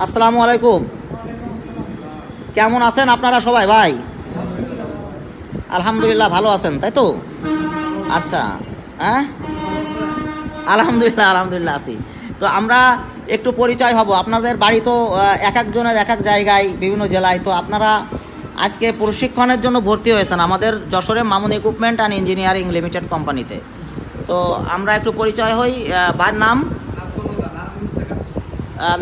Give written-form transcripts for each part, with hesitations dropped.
আসসালামু আলাইকুম। কেমন আছেন আপনারা সবাই ভাই? আলহামদুলিল্লাহ ভালো আছেন তাই তো? আচ্ছা, হ্যাঁ আলহামদুলিল্লাহ আলহামদুলিল্লাহ আছি। তো আমরা একটু পরিচয় হব। আপনাদের বাড়ি তো এক একজনের এক এক জায়গায় বিভিন্ন জেলায়। তো আপনারা আজকে প্রশিক্ষণের জন্য ভর্তি হয়েছেন আমাদের যশোরে Mamun equipment and engineering limited কোম্পানিতে। তো আমরা একটু পরিচয় হই। ভাইয়ের নাম?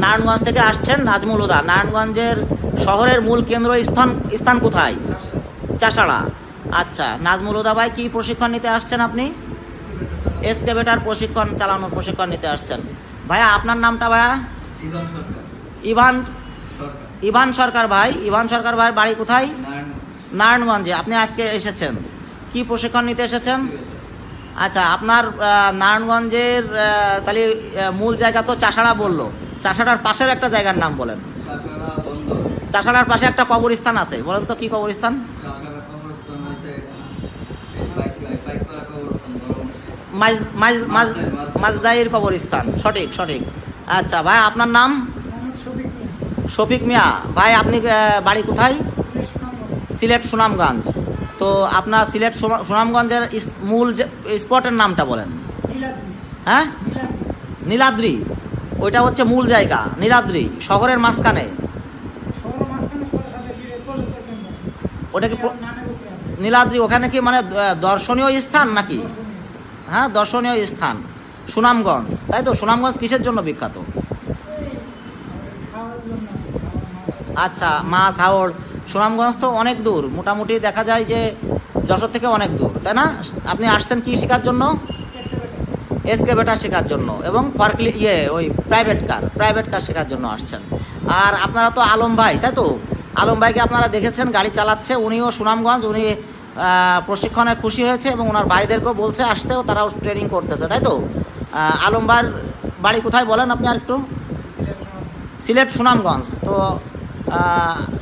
নারায়ণগঞ্জ থেকে আসছেন নাজমুল হুদা। নারায়ণগঞ্জের শহরের মূল কেন্দ্র স্থান কোথায়? চাষাড়া। আচ্ছা, নাজমুল হুদা ভাই কি প্রশিক্ষণ নিতে আসছেন আপনি? এক্সকেভেটর চালানোর প্রশিক্ষণ নিতে আসছেন। ভাইয়া আপনার নামটা ভাইয়া? ইভান ইভান সরকার ভাই। ইভান সরকার ভাইয়ের বাড়ি কোথায়? নারায়ণগঞ্জে। আপনি আজকে এসেছেন কি প্রশিক্ষণ নিতে এসেছেন? আচ্ছা, আপনার নারায়ণগঞ্জের তাহলে মূল জায়গা তো চাষাড়া বললো। চাষাড়ার পাশের একটা জায়গার নাম বলেন। চাষাড়ার পাশে একটা কবরস্থান আছে, বলেন তো কি কবরস্থান? মাজদাইর কবরস্থান। সঠিক সঠিক। আচ্ছা ভাই, আপনার নাম? শফিক মিয়া ভাই। আপনি বাড়ি কোথায়? সিলেট সুনামগঞ্জ। তো আপনার সিলেট সুনামগঞ্জের মূল স্পটের নামটা বলেন। হ্যাঁ, নীলাদ্রি। ওইটা হচ্ছে মূল জায়গা। নীলাদ্রি শহরের মাঝখানে। ওটা কি নীলাদ্রি? ওখানে কি মানে দর্শনীয় স্থান নাকি? হ্যাঁ, দর্শনীয় স্থান সুনামগঞ্জ, তাই তো? সুনামগঞ্জ কিসের জন্য বিখ্যাত? আচ্ছা, মাছ হাওড়। সুনামগঞ্জ তো অনেক দূর, মোটামুটি দেখা যায় যে যশোর থেকে অনেক দূর, তাই না? আপনি আসছেন কি শেখার জন্য? এক্সকেভেটর শেখার জন্য এবং ওই প্রাইভেট কার শেখার জন্য আসছেন। আর আপনারা তো আলম ভাই, তাই তো? আলম ভাইকে আপনারা দেখেছেন গাড়ি চালাচ্ছে, উনিও সুনামগঞ্জ। উনি প্রশিক্ষণে খুশি হয়েছে এবং ওনার ভাইদেরকেও বলছে আসতেও, তারাও ট্রেনিং করতেছে, তাই তো? আলম ভাইয়ের বাড়ি কোথায় বলেন আপনি আর একটু? সিলেট সুনামগঞ্জ। তো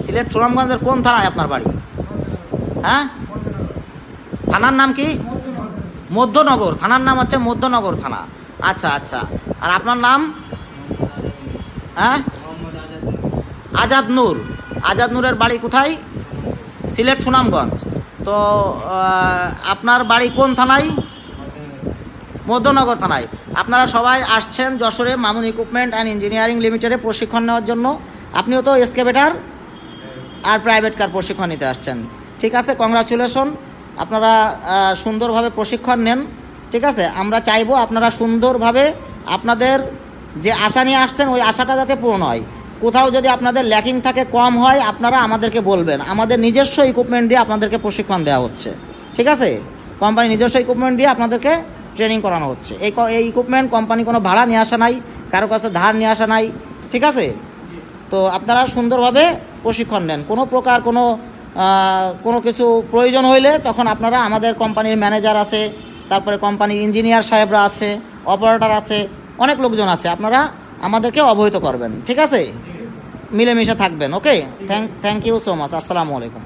সিলেট সুনামগঞ্জের কোন থানায় আপনার বাড়ি? হ্যাঁ, থানার নাম কি? মধ্যনগর। থানার নাম হচ্ছে মধ্যনগর থানা। আচ্ছা আচ্ছা। আর আপনার নাম? হ্যাঁ, আজাদ নূর। আজাদ নূরের বাড়ি কোথায়? সিলেট সুনামগঞ্জ। তো আপনার বাড়ি কোন থানায়? মধ্যনগর থানায়। আপনারা সবাই আসছেন যশোরে মামুন ইকুইপমেন্ট অ্যান্ড ইঞ্জিনিয়ারিং লিমিটেডে প্রশিক্ষণ নেওয়ার জন্য। আপনিও তো এক্সকেভেটর আর প্রাইভেট কার প্রশিক্ষণ নিতে আসছেন। ঠিক আছে, কংগ্রাচুলেশন। আপনারা সুন্দরভাবে প্রশিক্ষণ নেন, ঠিক আছে? আমরা চাইবো আপনারা সুন্দরভাবে আপনাদের যে আশা নিয়ে আসছেন ওই আশাটা যাতে পূরণ হয়। কোথাও যদি আপনাদের ল্যাকিং থাকে, কম হয়, আপনারা আমাদেরকে বলবেন। আমাদের নিজস্ব ইকুইপমেন্ট দিয়ে আপনাদেরকে প্রশিক্ষণ দেওয়া হচ্ছে, ঠিক আছে? কোম্পানি নিজস্ব ইকুইপমেন্ট দিয়ে আপনাদেরকে ট্রেনিং করানো হচ্ছে। এই ইকুইপমেন্ট কোম্পানি কোনো ভাড়া নিয়ে আসা নাই, কারো কাছে ধার নিয়ে আসা নাই, ঠিক আছে? তো আপনারা সুন্দরভাবে প্রশিক্ষণ নেন। কোনো প্রকার কোনো কিছু প্রয়োজন হইলে তখন আপনারা, আমাদের কোম্পানির ম্যানেজার আছে, তারপরে কোম্পানির ইঞ্জিনিয়ার সাহেবরা আছে, অপারেটর আছে, অনেক লোকজন আছে, আপনারা আমাদেরকে অবহিত করবেন, ঠিক আছে? মিলেমিশে থাকবেন। ওকে, থ্যাংক ইউ সো মাচ। আসসালামু আলাইকুম।